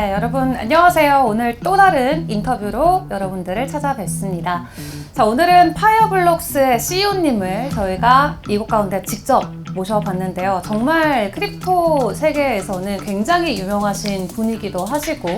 네, 여러분 안녕하세요. 오늘 또 다른 인터뷰로 여러분들을 찾아뵙습니다. 자, 오늘은 파이어블록스의 CEO님을 저희가 이곳 가운데 직접 모셔봤는데요. 정말 크립토 세계에서는 굉장히 유명하신 분이기도 하시고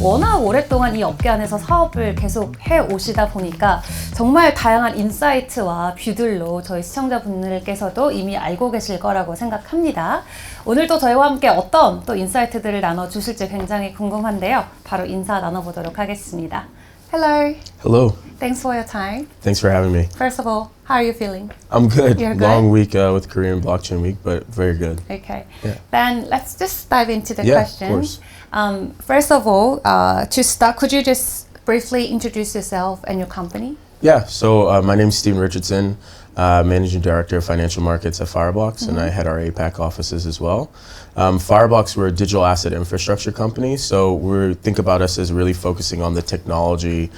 워낙 오랫동안 이 업계 안에서 사업을 계속 해오시다 보니까 정말 다양한 인사이트와 뷰들로 저희 시청자분들께서도 이미 알고 계실 거라고 생각합니다. 오늘도 저희와 함께 어떤 또 인사이트들을 나눠주실지 굉장히 궁금한데요. 바로 인사 나눠보도록 하겠습니다. Hello. Hello. Thanks for your time. Thanks for having me. First of all, how are you feeling? I'm good. You're good? Long week with Korean Blockchain Week, but very good. Okay. Yeah. Then let's just dive into the Yeah, questions. of course. First of all, to start, could you just briefly introduce yourself and your company? Yeah, so my name is Steven Richardson, Managing Director of Financial Markets at Fireblocks, and I head our APAC offices as well. Fireblocks, we're a digital asset infrastructure company, so we think about us as really focusing on the technology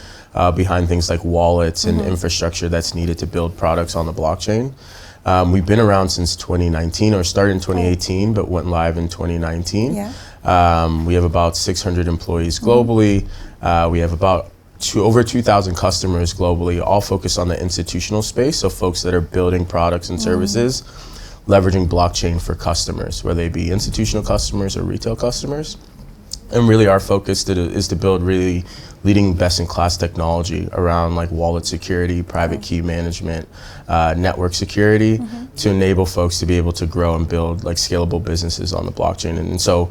behind things like wallets and infrastructure that's needed to build products on the blockchain. We've been around since 2019, or started in 2018, but went live in 2019. Yeah. We have about 600 employees globally. We have about over 2,000 customers globally, all focused on the institutional space. So folks that are building products and services, leveraging blockchain for customers, whether they be institutional customers or retail customers. And really our focus is to build really leading best-in-class technology around like wallet security, private key management, network security, to enable folks to be able to grow and build like scalable businesses on the blockchain. And so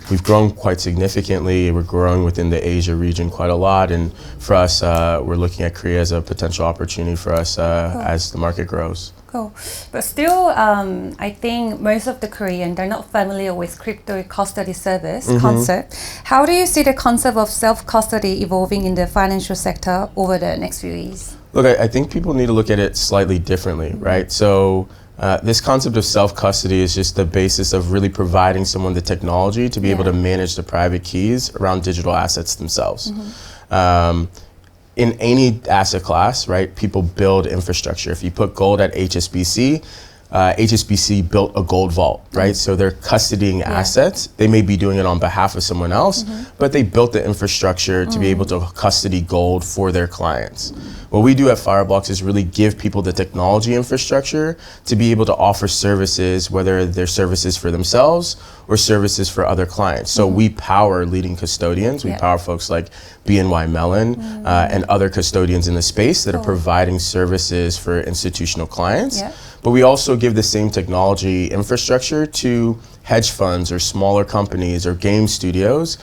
we've grown quite significantly. We're growing within the Asia region quite a lot. And for us, we're looking at Korea as a potential opportunity for us as the market grows. Cool. But still, I think most of the Korean, they're not familiar with crypto custody service concept. How do you see the concept of self-custody evolving in the financial sector over the next few years? Look, I think people need to look at it slightly differently, right? So this concept of self-custody is just the basis of really providing someone the technology to be able to manage the private keys around digital assets themselves. In any asset class, right, people build infrastructure. If you put gold at HSBC, HSBC built a gold vault, right? So they're custodying assets. They may be doing it on behalf of someone else, but they built the infrastructure to be able to custody gold for their clients. What we do at Fireblocks is really give people the technology infrastructure to be able to offer services, whether they're services for themselves or services for other clients. So we power leading custodians. We power folks like BNY Mellon and other custodians in the space that are providing services for institutional clients. But we also give the same technology infrastructure to hedge funds or smaller companies or game studios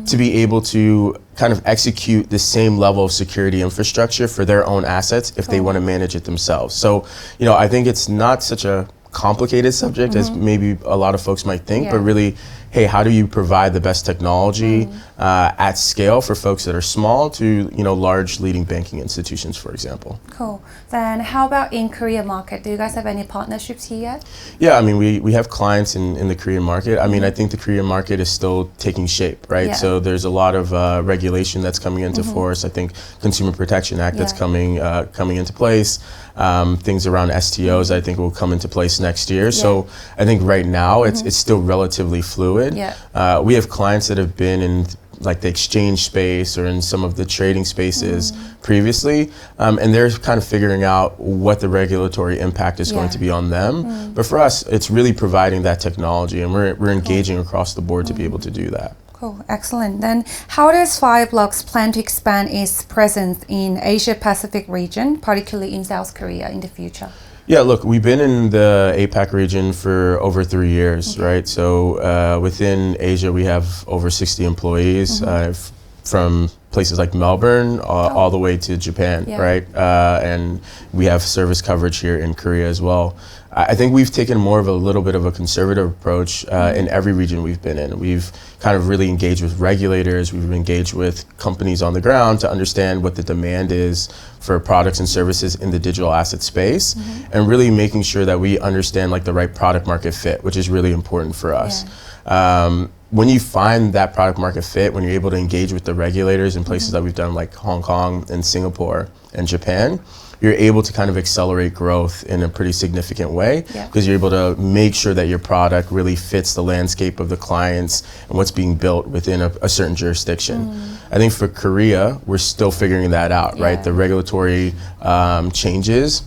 to be able to kind of execute the same level of security infrastructure for their own assets if they want to manage it themselves. So, you know, I think it's not such a complicated subject as maybe a lot of folks might think, but really, hey, how do you provide the best technology at scale for folks that are small to, you know, large leading banking institutions, for example. Cool. Then how about in Korea market? Do you guys have any partnerships here yet? Yeah, I mean, we have clients in the Korean market. I mean, I think the Korean market is still taking shape, right? So there's a lot of regulation that's coming into force. I think Consumer Protection Act that's coming into place. Things around STOs, I think, will come into place next year. So I think right now it's still relatively fluid. We have clients that have been in like the exchange space or in some of the trading spaces previously, and they're kind of figuring out what the regulatory impact is going to be on them. But for us, it's really providing that technology, and we're engaging across the board to be able to do that. Cool, excellent. Then how does Fireblocks plan to expand its presence in Asia Pacific region, particularly in South Korea in the future? Yeah, look, we've been in the APAC region for over 3 years, right? So within Asia, we have over 60 employees from places like Melbourne all the way to Japan, right? And we have service coverage here in Korea as well. I think we've taken more of a little bit of a conservative approach in every region we've been in. We've kind of really engaged with regulators, we've engaged with companies on the ground to understand what the demand is for products and services in the digital asset space, and really making sure that we understand like the right product market fit, which is really important for us. when you find that product market fit, when you're able to engage with the regulators in places that we've done like Hong Kong and Singapore and Japan, you're able to kind of accelerate growth in a pretty significant way because you're able to make sure that your product really fits the landscape of the clients and what's being built within a certain jurisdiction. I think for Korea, we're still figuring that out, right? The regulatory changes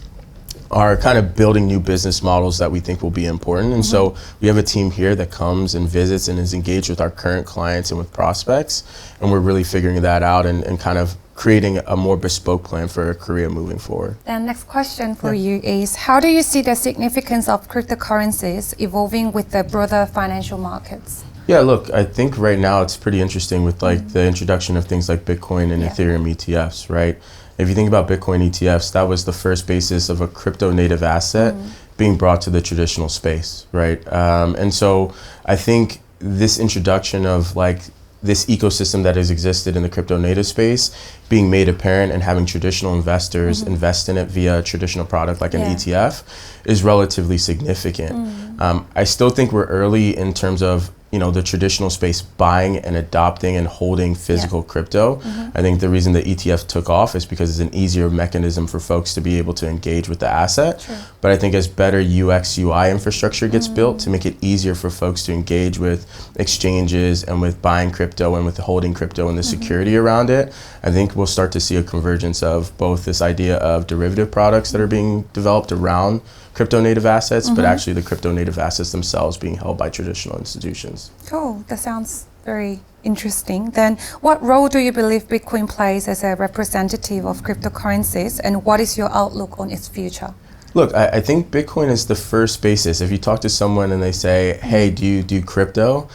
are kind of building new business models that we think will be important. And so we have a team here that comes and visits and is engaged with our current clients and with prospects. And we're really figuring that out and kind of creating a more bespoke plan for Korea moving forward. And next question for you is, how do you see the significance of cryptocurrencies evolving with the broader financial markets? Yeah, look, I think right now it's pretty interesting with like the introduction of things like Bitcoin and Ethereum ETFs, right? If you think about Bitcoin ETFs, that was the first basis of a crypto native asset being brought to the traditional space, right? And so I think this introduction of like this ecosystem that has existed in the crypto native space being made apparent and having traditional investors invest in it via a traditional product like an ETF is relatively significant. I still think we're early in terms of the traditional space buying and adopting and holding physical crypto. I think the reason the ETF took off is because it's an easier mechanism for folks to be able to engage with the asset. But I think as better UX UI infrastructure gets built to make it easier for folks to engage with exchanges and with buying crypto and with holding crypto and the security around it, I think we'll start to see a convergence of both this idea of derivative products that are being developed around crypto native assets, but actually the crypto native assets themselves being held by traditional institutions. Cool, that sounds very interesting. Then what role do you believe Bitcoin plays as a representative of cryptocurrencies, and what is your outlook on its future? Look, I think Bitcoin is the first basis. If you talk to someone and they say, hey, do you do crypto?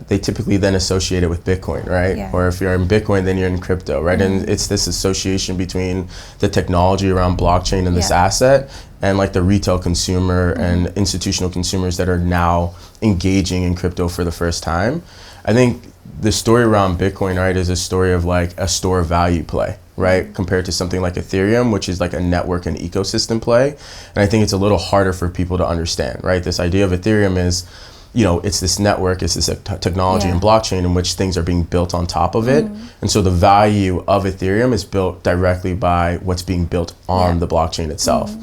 They typically then associate it with Bitcoin, right? Or if you're in Bitcoin, then you're in crypto, right? And it's this association between the technology around blockchain and this asset and like the retail consumer and institutional consumers that are now engaging in crypto for the first time. I think the story around Bitcoin, right, is a story of like a store value play, right? Compared to something like Ethereum, which is like a network and ecosystem play. And I think it's a little harder for people to understand, right? This idea of Ethereum is, it's this network, it's this technology and blockchain in which things are being built on top of it. And so the value of Ethereum is built directly by what's being built on the blockchain itself.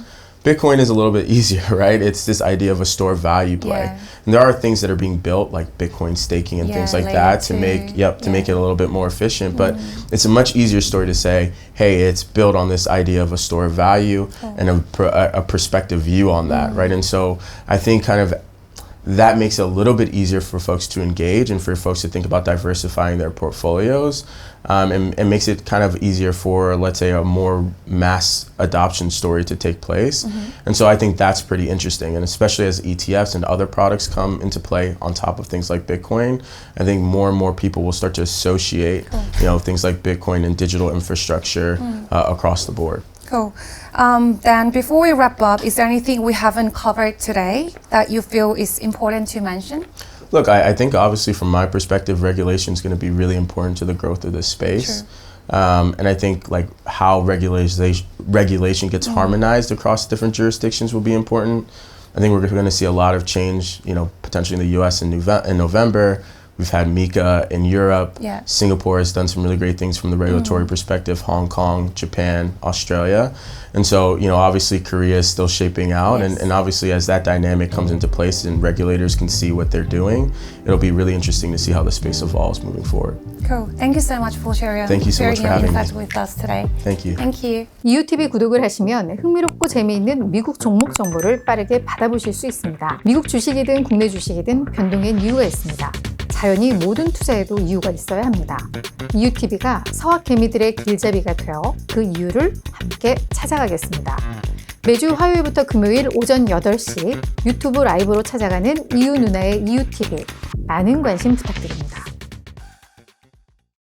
Bitcoin is a little bit easier, right? It's this idea of a store value play. And there are things that are being built like Bitcoin staking and things like that to make make it a little bit more efficient. But it's a much easier story to say, hey, it's built on this idea of a store of value and a perspective view on that, right? And so I think kind of that makes it a little bit easier for folks to engage and for folks to think about diversifying their portfolios, and makes it kind of easier for, let's say, a more mass adoption story to take place. And so I think that's pretty interesting. And especially as ETFs and other products come into play on top of things like Bitcoin, I think more and more people will start to associate, things like Bitcoin and digital infrastructure across the board. Cool. Then before we wrap up, is there anything we haven't covered today that you feel is important to mention? Look, I think obviously from my perspective, regulation is going to be really important to the growth of this space. And I think like how regulation gets harmonized across different jurisdictions will be important. I think we're going to see a lot of change, potentially in the US in November. We've had MiCA in Europe. Singapore has done some really great things from the regulatory perspective, Hong Kong, Japan, Australia. And so, obviously Korea is still shaping out. And obviously as that dynamic comes into place and regulators can see what they're doing, it'll be really interesting to see how the space evolves moving forward. Cool. Thank you so much for sharing. Thank you so much for having me. with us today. Thank you. Thank you. 이유TV 구독을 하시면 흥미롭고 재미있는 미국 종목 정보를 빠르게 받아보실 수 있습니다. 미국 주식이든 국내 주식이든 변동엔 이유가 있습니다. 자연히 모든 투자에도 이유가 있어야 합니다. 이유TV가 서학 개미들의 길잡이가 되어 그 이유를 함께 찾아가겠습니다. 매주 화요일부터 금요일 오전 8시 유튜브 라이브로 찾아가는 이유누나의 이유TV 많은 관심 부탁드립니다.